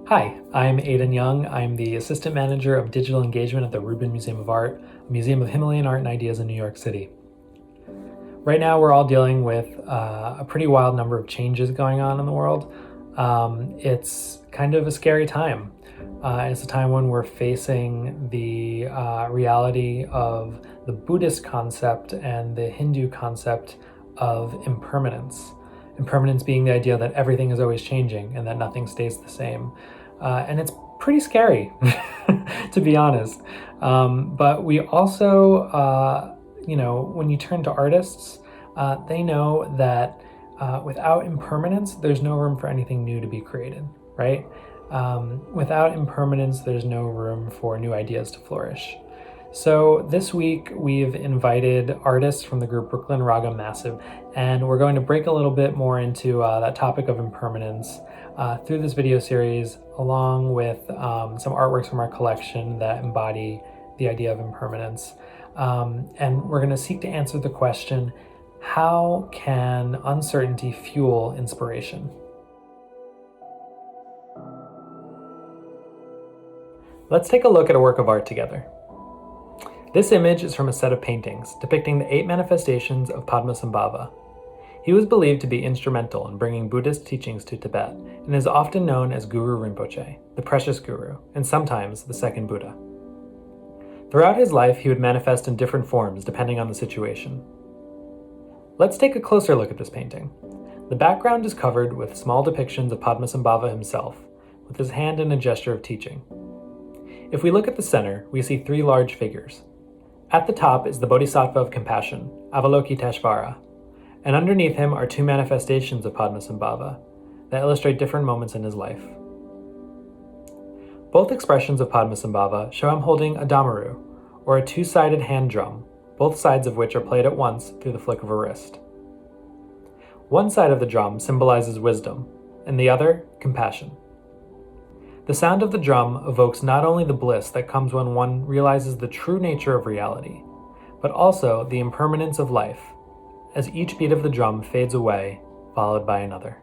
Hi, I'm Aidan Young. I'm the Assistant Manager of Digital Engagement at the Rubin Museum of Art, a museum of Himalayan art and ideas in New York City. Right now, we're all dealing with a pretty wild number of changes going on in the world. It's kind of a scary time. It's a time when we're facing the reality of the Buddhist concept and the Hindu concept of impermanence. Impermanence being the idea that everything is always changing and that nothing stays the same. And it's pretty scary, to be honest. But we also, when you turn to artists, they know that without impermanence, there's no room for anything new to be created, right? Without impermanence, there's no room for new ideas to flourish. So this week, we've invited artists from the group Brooklyn Raga Massive, and we're going to break a little bit more into that topic of impermanence through this video series, along with some artworks from our collection that embody the idea of impermanence. And we're going to seek to answer the question, how can uncertainty fuel inspiration? Let's take a look at a work of art together. This image is from a set of paintings depicting the 8 manifestations of Padmasambhava. He was believed to be instrumental in bringing Buddhist teachings to Tibet and is often known as Guru Rinpoche, the precious guru, and sometimes the second Buddha. Throughout his life, he would manifest in different forms depending on the situation. Let's take a closer look at this painting. The background is covered with small depictions of Padmasambhava himself, with his hand in a gesture of teaching. If we look at the center, we see 3 large figures. At the top is the Bodhisattva of compassion, Avalokiteshvara, and underneath him are 2 manifestations of Padmasambhava that illustrate different moments in his life. Both expressions of Padmasambhava show him holding a damaru, or a 2-sided hand drum, both sides of which are played at once through the flick of a wrist. One side of the drum symbolizes wisdom, and the other, compassion. The sound of the drum evokes not only the bliss that comes when one realizes the true nature of reality, but also the impermanence of life, as each beat of the drum fades away, followed by another.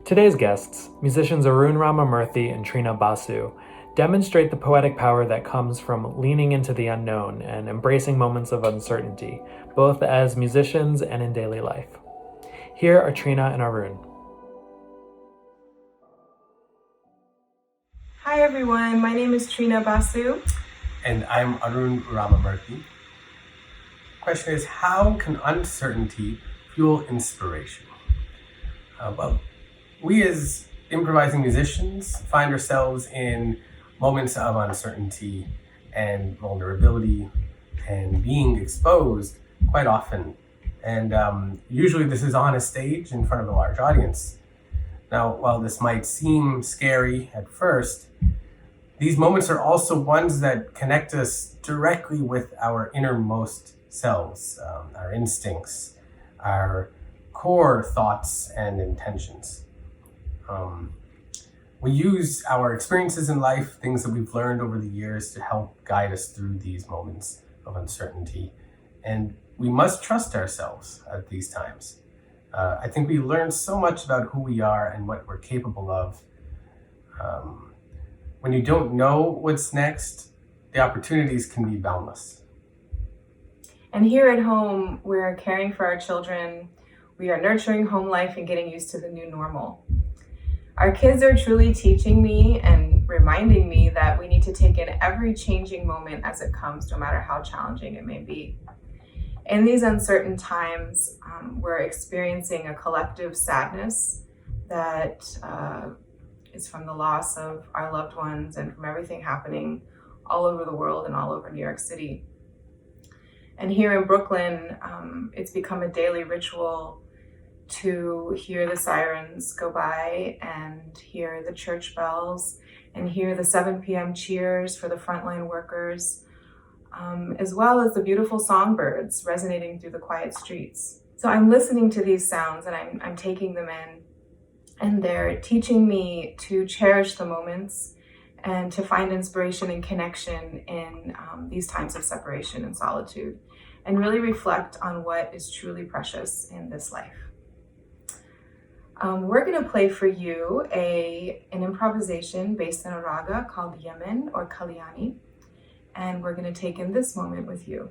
Today's guests, musicians Arun Ramamurthy and Trina Basu, demonstrate the poetic power that comes from leaning into the unknown and embracing moments of uncertainty, both as musicians and in daily life. Here are Trina and Arun. Hi everyone, my name is Trina Basu. And I'm Arun Ramamurthy. Question is, how can uncertainty fuel inspiration? Well, we as improvising musicians find ourselves in moments of uncertainty and vulnerability and being exposed quite often. And usually this is on a stage in front of a large audience. Now, while this might seem scary at first, these moments are also ones that connect us directly with our innermost selves, our instincts, our core thoughts and intentions. We use our experiences in life, things that we've learned over the years, to help guide us through these moments of uncertainty. And we must trust ourselves at these times. I think we learn so much about who we are and what we're capable of. When you don't know what's next, the opportunities can be boundless. And here at home, we're caring for our children. We are nurturing home life and getting used to the new normal. Our kids are truly teaching me and reminding me that we need to take in every changing moment as it comes, no matter how challenging it may be. In these uncertain times, we're experiencing a collective sadness that is from the loss of our loved ones and from everything happening all over the world and all over New York City. And here in Brooklyn, it's become a daily ritual to hear the sirens go by and hear the church bells and hear the 7 p.m. cheers for the frontline workers, as well as the beautiful songbirds resonating through the quiet streets. So I'm listening to these sounds and I'm taking them in, and they're teaching me to cherish the moments and to find inspiration and connection in these times of separation and solitude, and really reflect on what is truly precious in this life. We're going to play for you an improvisation based on a raga called Yaman or Kalyani, and we're going to take in this moment with you.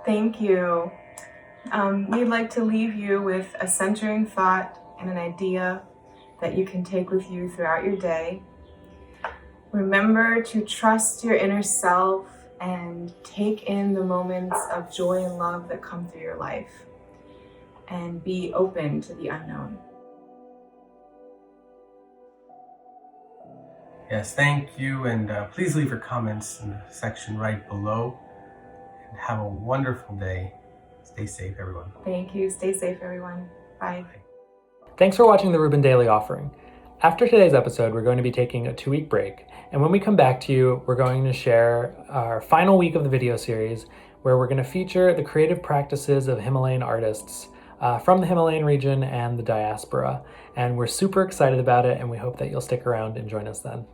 Thank you. We'd like to leave you with a centering thought and an idea that you can take with you throughout your day. Remember to trust your inner self and take in the moments of joy and love that come through your life, and be open to the unknown. Yes, thank you, and please leave your comments in the section right below. And have a wonderful day. Stay safe, everyone. Thank you. Stay safe, everyone. Bye. Thanks for watching the Rubin Daily Offering. After today's episode, we're going to be taking a 2-week break. And when we come back to you, we're going to share our final week of the video series, where we're going to feature the creative practices of Himalayan artists from the Himalayan region and the diaspora. And we're super excited about it, and we hope that you'll stick around and join us then.